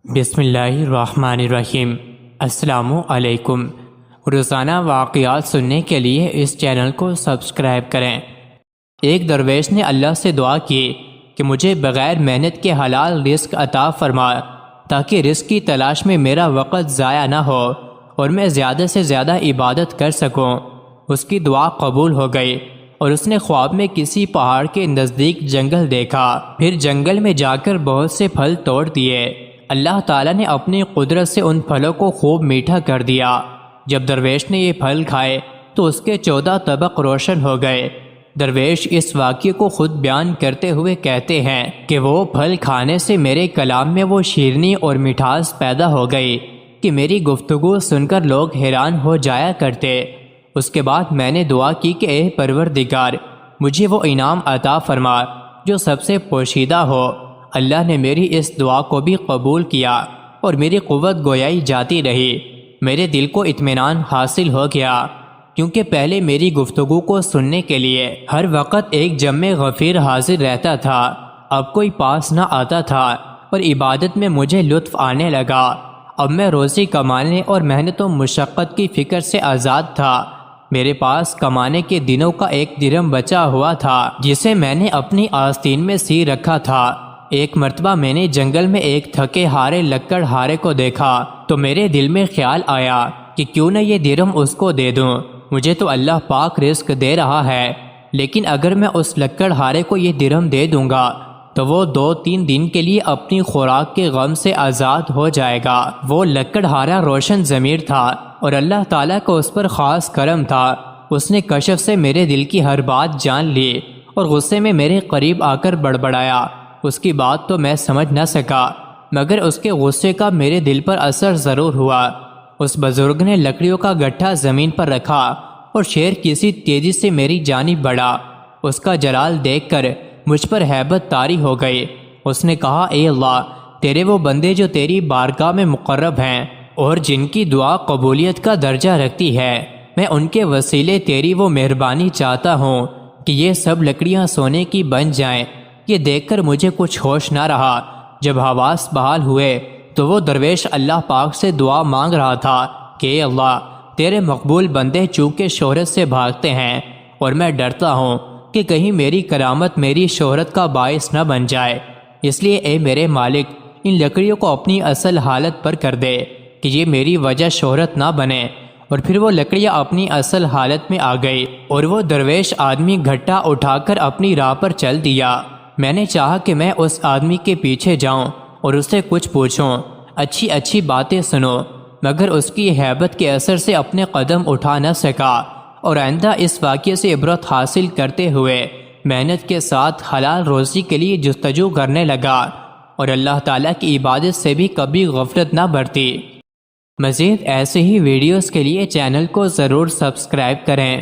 بسم اللہ الرحمن الرحیم۔ السلام علیکم۔ روزانہ واقعات سننے کے لیے اس چینل کو سبسکرائب کریں۔ ایک درویش نے اللہ سے دعا کی کہ مجھے بغیر محنت کے حلال رزق عطا فرما تاکہ رزق کی تلاش میں میرا وقت ضائع نہ ہو اور میں زیادہ سے زیادہ عبادت کر سکوں۔ اس کی دعا قبول ہو گئی اور اس نے خواب میں کسی پہاڑ کے نزدیک جنگل دیکھا، پھر جنگل میں جا کر بہت سے پھل توڑ دیے۔ اللہ تعالیٰ نے اپنی قدرت سے ان پھلوں کو خوب میٹھا کر دیا۔ جب درویش نے یہ پھل کھائے تو اس کے 14 طبق روشن ہو گئے۔ درویش اس واقعے کو خود بیان کرتے ہوئے کہتے ہیں کہ وہ پھل کھانے سے میرے کلام میں وہ شیرینی اور مٹھاس پیدا ہو گئی کہ میری گفتگو سن کر لوگ حیران ہو جایا کرتے۔ اس کے بعد میں نے دعا کی کہ اے پروردگار، مجھے وہ انعام عطا فرما جو سب سے پوشیدہ ہو۔ اللہ نے میری اس دعا کو بھی قبول کیا اور میری قوت گویائی جاتی رہی۔ میرے دل کو اطمینان حاصل ہو گیا کیونکہ پہلے میری گفتگو کو سننے کے لیے ہر وقت ایک جمع غفیر حاضر رہتا تھا، اب کوئی پاس نہ آتا تھا اور عبادت میں مجھے لطف آنے لگا۔ اب میں روزی کمانے اور محنت و مشقت کی فکر سے آزاد تھا۔ میرے پاس کمانے کے دنوں کا ایک درہم بچا ہوا تھا جسے میں نے اپنی آستین میں سی رکھا تھا۔ ایک مرتبہ میں نے جنگل میں ایک تھکے ہارے لکڑ ہارے کو دیکھا تو میرے دل میں خیال آیا کہ کیوں نہ یہ درہم اس کو دے دوں، مجھے تو اللہ پاک رزق دے رہا ہے، لیکن اگر میں اس لکڑ ہارے کو یہ درہم دے دوں گا تو وہ 2-3 دن کے لیے اپنی خوراک کے غم سے آزاد ہو جائے گا۔ وہ لکڑ ہارا روشن ضمیر تھا اور اللہ تعالیٰ کو اس پر خاص کرم تھا۔ اس نے کشف سے میرے دل کی ہر بات جان لی اور غصے میں میرے قریب آ کر بڑبڑایا۔ اس کی بات تو میں سمجھ نہ سکا مگر اس کے غصے کا میرے دل پر اثر ضرور ہوا۔ اس بزرگ نے لکڑیوں کا گٹھا زمین پر رکھا اور شیر کسی تیزی سے میری جانب بڑھا۔ اس کا جلال دیکھ کر مجھ پر ہیبت طاری ہو گئی۔ اس نے کہا، اے اللہ، تیرے وہ بندے جو تیری بارگاہ میں مقرب ہیں اور جن کی دعا قبولیت کا درجہ رکھتی ہے، میں ان کے وسیلے تیری وہ مہربانی چاہتا ہوں کہ یہ سب لکڑیاں سونے کی بن جائیں۔ یہ دیکھ کر مجھے کچھ ہوش نہ رہا۔ جب حواس بحال ہوئے تو وہ درویش اللہ پاک سے دعا مانگ رہا تھا کہ اے اللہ، تیرے مقبول بندے چونکہ شہرت سے بھاگتے ہیں اور میں ڈرتا ہوں کہ کہیں میری کرامت میری شہرت کا باعث نہ بن جائے، اس لیے اے میرے مالک، ان لکڑیوں کو اپنی اصل حالت پر کر دے کہ یہ میری وجہ شہرت نہ بنے۔ اور پھر وہ لکڑیاں اپنی اصل حالت میں آ گئی اور وہ درویش آدمی گھٹا اٹھا کر اپنی راہ پر چل دیا۔ میں نے چاہا کہ میں اس آدمی کے پیچھے جاؤں اور اس سے کچھ پوچھوں، اچھی اچھی باتیں سنوں، مگر اس کی ہیبت کے اثر سے اپنے قدم اٹھا نہ سکا اور آئندہ اس واقعے سے عبرت حاصل کرتے ہوئے محنت کے ساتھ حلال روزی کے لیے جستجو کرنے لگا اور اللہ تعالیٰ کی عبادت سے بھی کبھی غفلت نہ برتی۔ مزید ایسے ہی ویڈیوز کے لیے چینل کو ضرور سبسکرائب کریں۔